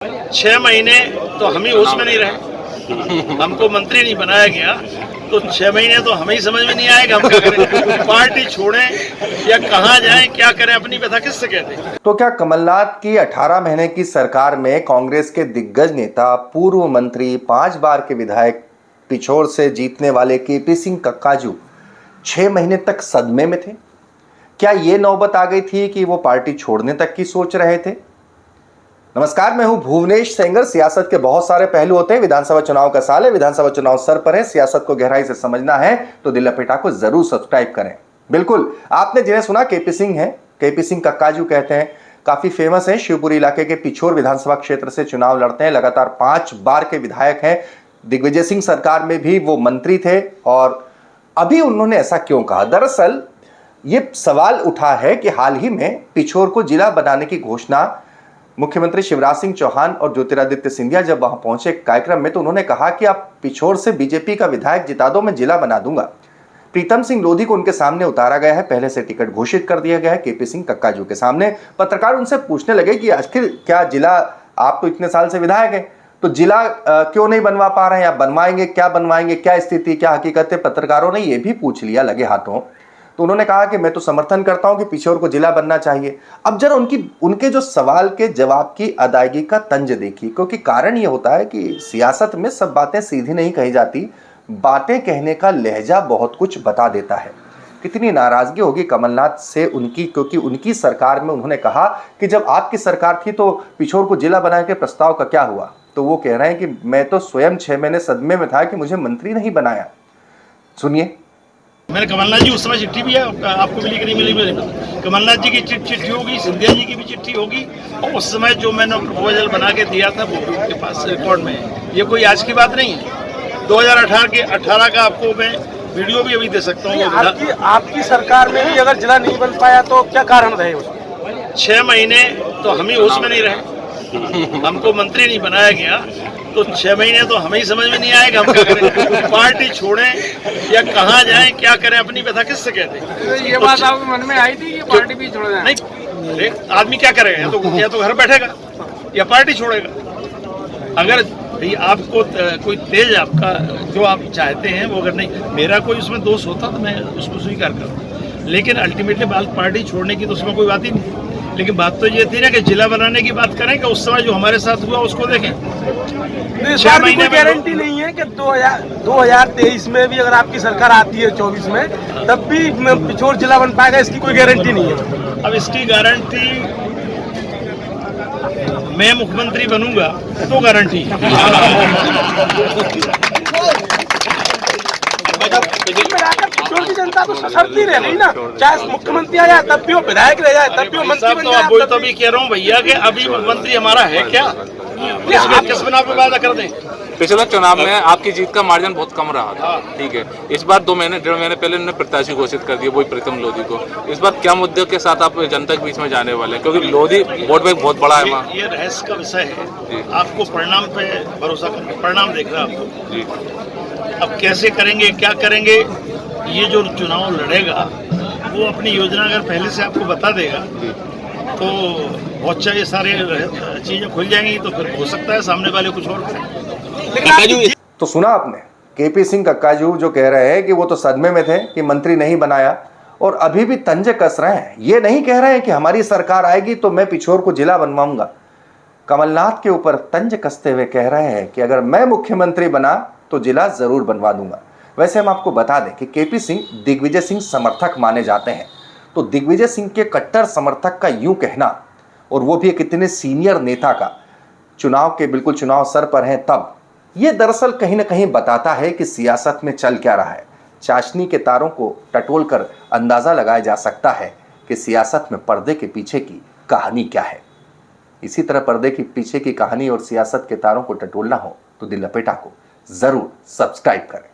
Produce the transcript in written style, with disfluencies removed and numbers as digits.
6 महीने तो हम ही होश में नहीं रहे, हमको मंत्री नहीं बनाया गया, तो 6 महीने तो हमें ही समझ में नहीं आएगा हम क्या करें, पार्टी छोड़ें या कहाँ जाएं, क्या करें, अपनी व्यथा किससे कहते हैं। तो क्या कमलनाथ की 18 महीने की सरकार में कांग्रेस के दिग्गज नेता, पूर्व मंत्री, 5 बार के विधायक, पिछोर से जीतने वाले केपी सिंह कक्काजू 6 महीने तक सदमे में थे? क्या ये नौबत आ गई थी कि वो पार्टी छोड़ने तक की सोच रहे थे? नमस्कार, मैं हूं भुवनेश सेंगर। सियासत के बहुत सारे पहलू होते हैं। विधानसभा चुनाव का साल है, विधानसभा चुनाव सर पर है। सियासत को गहराई से समझना है तो दिल लपेटा को जरूर सब्सक्राइब करें। बिल्कुल, आपने जिन्हें सुना केपी सिंह है, केपी सिंह कक्काजू कहते हैं, काफी फेमस है। शिवपुरी इलाके के पिछोर विधानसभा क्षेत्र से चुनाव लड़ते हैं, लगातार 5 बार के विधायक हैं। दिग्विजय सिंह सरकार में भी वो मंत्री थे। और अभी उन्होंने ऐसा क्यों कहा? दरअसल ये सवाल उठा है कि हाल ही में पिछोर को जिला बनाने की घोषणा मुख्यमंत्री शिवराज सिंह चौहान और ज्योतिरादित्य सिंधिया जब वहां पहुंचे कार्यक्रम में, तो उन्होंने कहा कि आप पिछोर से बीजेपी का विधायक जिता दो, मैं जिला बना दूंगा। प्रीतम सिंह लोधी को उनके सामने उतारा गया है, पहले से टिकट घोषित कर दिया गया है केपी सिंह कक्काजू के सामने। पत्रकार उनसे पूछने लगे कि आखिर क्या जिला, आप तो इतने साल से विधायक हैं, तो जिला क्यों नहीं बनवा पा रहे हैं? आप बनवाएंगे, क्या बनवाएंगे, क्या स्थिति, क्या हकीकत है? पत्रकारों ने यह भी पूछ लिया लगे हाथों। तो उन्होंने कहा कि मैं तो समर्थन करता हूं कि पिछोर को जिला बनना चाहिए। अब जरा उनके जो सवाल के जवाब की अदायगी का तंज देखिए, क्योंकि कारण ये होता है कि सियासत में सब बातें सीधी नहीं कही जाती, बातें कहने का लहजा बहुत कुछ बता देता है। कितनी नाराजगी होगी कमलनाथ से उनकी, क्योंकि उनकी सरकार में उन्होंने कहा कि जब आपकी सरकार थी तो पिछोर को जिला बनाने के प्रस्ताव का क्या हुआ? तो वो कह रहे हैं कि मैं तो स्वयं 6 महीने सदमे में था कि मुझे मंत्री नहीं बनाया। सुनिए। मैंने कमलनाथ जी उस समय चिट्ठी भी है, आपको मिली कि नहीं मिली मुझे नहीं। कमलनाथ जी की चिट्ठी होगी, सिंधिया जी की भी चिट्ठी होगी, और उस समय जो मैंने प्रपोजल बना के दिया था वो उनके पास रिकॉर्ड में है। ये कोई आज की बात नहीं है। 2018 का आपको मैं वीडियो भी अभी दे सकता हूँ। आपकी सरकार में भी अगर जिला नहीं बन पाया तो क्या कारण रहे उसके? 6 महीने तो हम ही होश में नहीं रहे, हमको मंत्री नहीं बनाया गया, तो 6 महीने तो हमें ही समझ में नहीं आएगा हम क्या करें, पार्टी छोड़ें या कहाँ जाएं, क्या करें, अपनी व्यथा किससे कहते हैं। ये बात आपके मन में आई थी कि पार्टी भी छोड़ दें? नहीं, आदमी क्या करेगा, या तो घर बैठेगा या पार्टी छोड़ेगा। अगर आपको कोई तेज, आपका जो आप चाहते हैं वो अगर नहीं, मेरा कोई उसमें दोष होता तो मैं उसको स्वीकार करता, लेकिन अल्टीमेटली बात पार्टी छोड़ने की तो उसमें कोई बात ही नहीं। लेकिन बात तो ये थी ना कि जिला बनाने की बात करें कि उस समय जो हमारे साथ हुआ उसको देखें। 6 महीने की गारंटी नहीं है कि 2023 में भी अगर आपकी सरकार आती है 24 में, तब भी पिछोर जिला बन पाएगा, इसकी कोई गारंटी नहीं है। अब इसकी गारंटी, मैं मुख्यमंत्री बनूंगा तो गारंटी पिछोर की जनता तो सशर्ती रह गई ना, चाहे मुख्यमंत्री आ जाए तब भी वो विधायक रह जाए, तब भी वो मंत्री बन जाए। वही तो भी कह रहा हूँ भैया कि अभी मुख्यमंत्री हमारा है क्या, किस बिना पे वादा कर दें। पिछले चुनाव में आपकी जीत का मार्जिन बहुत कम रहा था, ठीक है। इस बार 2 महीने 1.5 महीने पहले उन्होंने प्रत्याशी घोषित कर दिया, वही प्रीतम लोधी को। इस बार क्या मुद्दे के साथ आप जनता के बीच में जाने वाले हैं, क्योंकि लोधी वोट बैंक बहुत बड़ा है वहाँ? ये रहस्य का विषय है, आपको परिणाम पे भरोसा करना, परिणाम देखना आपको जी। अब कैसे करेंगे, क्या करेंगे, ये जो चुनाव लड़ेगा वो अपनी योजना अगर पहले से आपको बता देगा तो बहुत ये सारे चीजें खुल जाएंगी, तो फिर हो सकता है सामने वाले कुछ और करें। तो सुना आपने केपी सिंह कक्काजू जो कह रहे हैं कि वो तो सदमे में थे कि मंत्री नहीं बनाया, और अभी भी तंज कस रहे हैं। ये नहीं कह रहे हैं कि हमारी सरकार आएगी तो मैं पिछोर को जिला बनवाऊंगा। कमलनाथ के ऊपर तंज कसते हुए कह रहे हैं कि अगर मैं मुख्यमंत्री बना तो जिला जरूर बनवा दूंगा। वैसे हम आपको बता दें कि केपी सिंह दिग्विजय सिंह समर्थक माने जाते हैं, तो दिग्विजय सिंह के कट्टर समर्थक का यूं कहना, और वो भी एक इतने सीनियर नेता का, चुनाव के बिल्कुल चुनाव सर पर है, तब ये दरअसल कहीं ना कहीं बताता है कि सियासत में चल क्या रहा है। चाशनी के तारों को टटोल कर अंदाजा लगाया जा सकता है कि सियासत में पर्दे के पीछे की कहानी क्या है। इसी तरह पर्दे के पीछे की कहानी और सियासत के तारों को टटोलना हो तो दिल लपेटा को जरूर सब्सक्राइब करें।